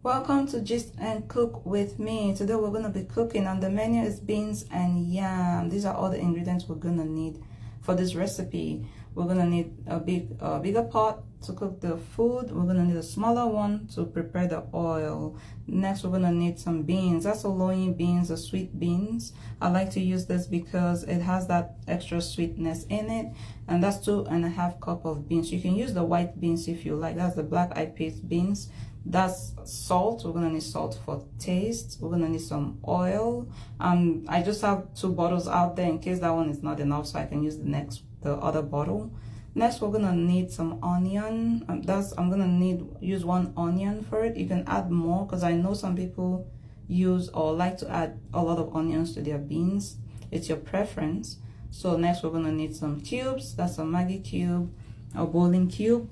Welcome to Gist and Cook with me. Today we're going to be cooking. On the menu is beans and yam. These are all the ingredients we're going to need for this recipe. We're going to need a bigger pot to cook the food. We're going to need a smaller one to prepare the oil. Next, we're going to need some beans. That's Oloyin beans, the sweet beans. I like to use this because it has that extra sweetness in it. And that's 2.5 cups of beans. You can use the white beans if you like. That's the black eyed peas beans. That's salt. We're gonna need salt for taste. We're gonna need some oil. I just have 2 bottles out there in case that one is not enough, so I can use the other bottle. Next, we're gonna need some onion. I'm gonna use 1 onion for it. You can add more because I know some people use or like to add a lot of onions to their beans. It's your preference. So next, we're gonna need some cubes. That's a Maggi cube, a bouline cube.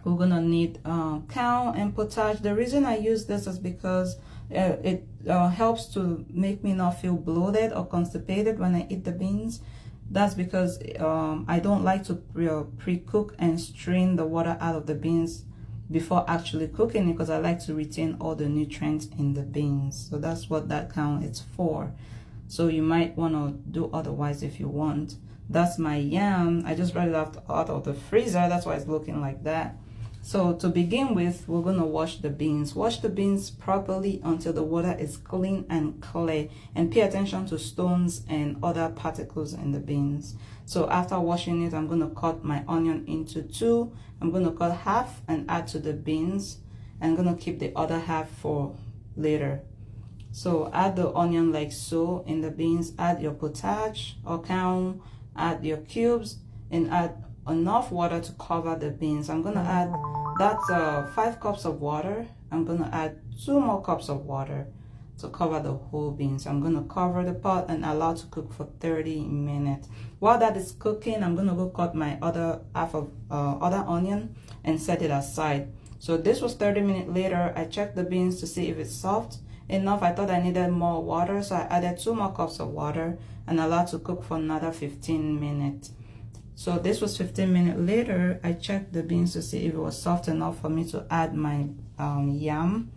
We're gonna need cow and potage. The reason I use this is because it helps to make me not feel bloated or constipated when I eat the beans. That's because I don't like to pre-cook and strain the water out of the beans before actually cooking it, because I like to retain all the nutrients in the beans. So that's what that cow is for. So you might want to do otherwise if you want. That's my yam. I just brought it out of the freezer. That's why it's looking like that. So to begin with, we're going to wash the beans. Wash the beans properly until the water is clean and clear, and pay attention to stones and other particles in the beans. So after washing it, I'm going to cut my onion into 2. I'm going to cut half and add to the beans. I'm going to keep the other half for later. So add the onion like so in the beans. Add your potage or cow, add your cubes, and add enough water to cover the beans. I'm gonna add that's 5 cups of water. I'm gonna add 2 more cups of water to cover the whole beans. I'm gonna cover the pot and allow to cook for 30 minutes. While that is cooking, I'm gonna go cut my other half of other onion and set it aside. So this was 30 minutes later. I checked the beans to see if it's soft enough. I thought I needed more water, so I added 2 more cups of water and allowed to cook for another 15 minutes. So this was 15 minutes later. I checked the beans to see if it was soft enough for me to add my yam.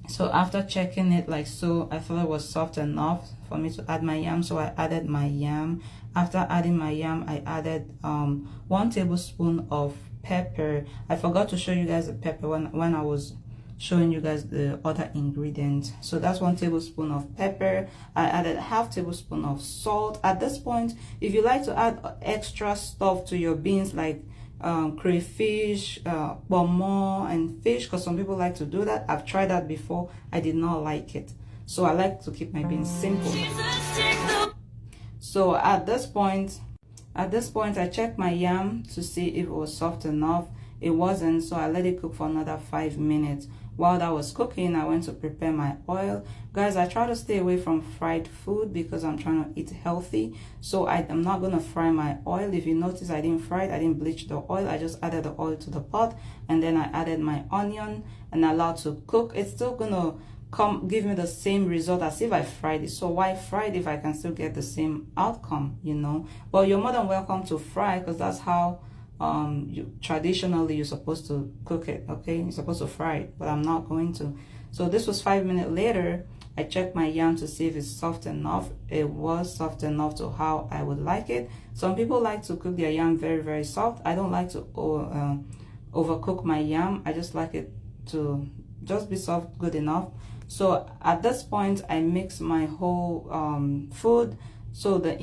So after checking it like so, I thought it was soft enough for me to add my yam. So I added my yam. After adding my yam, I added 1 tablespoon of pepper. I forgot to show you guys the pepper when I was showing you guys the other ingredients. So that's 1 tablespoon of pepper. I added ½ tablespoon of salt. At this point, if you like to add extra stuff to your beans like crayfish, pomo, and fish, because some people like to do that. I've tried that before. I did not like it, so I like to keep my beans simple. So at this point I checked my yam to see if it was soft enough. It wasn't, so I let it cook for another 5 minutes. While that was cooking, I went to prepare my oil. Guys, I try to stay away from fried food because I'm trying to eat healthy. So I'm not going to fry my oil. If you notice, I didn't fry it. I didn't bleach the oil. I just added the oil to the pot, and then I added my onion and allowed to cook. It's still going to give me the same result as if I fried it. So why fry it if I can still get the same outcome, you know? But you're more than welcome to fry, because that's how traditionally you're supposed to cook it. Okay, you're supposed to fry it, but I'm not going to. So this was 5 minutes later. I checked my yam to see if it's soft enough. It was soft enough to how I would like it. Some people like to cook their yam very, very soft. I don't like to overcook my yam. I just like it to just be soft, good enough. So at this point, I mix my whole food so the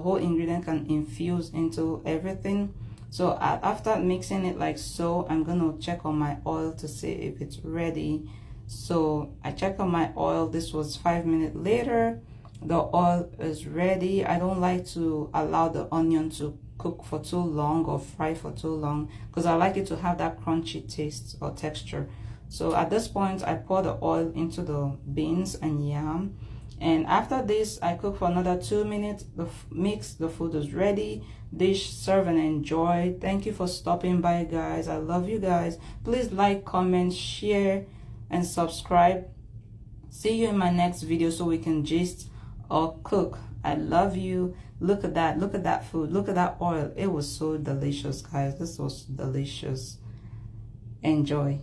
whole ingredient can infuse into everything. So after mixing it like so, I'm gonna check on my oil to see if it's ready. So I checked on my oil. This was 5 minutes later. The oil is ready. I don't like to allow the onion to cook for too long or fry for too long, because I like it to have that crunchy taste or texture. So at this point, I pour the oil into the beans and yam. And after this, I cook for another 2 minutes. The food is ready. Dish, serve, and enjoy. Thank you for stopping by, guys. I love you guys. Please like, comment, share, and subscribe. See you in my next video so we can gist or cook. I love you. Look at that. Look at that food. Look at that oil. It was so delicious, guys. This was delicious. Enjoy.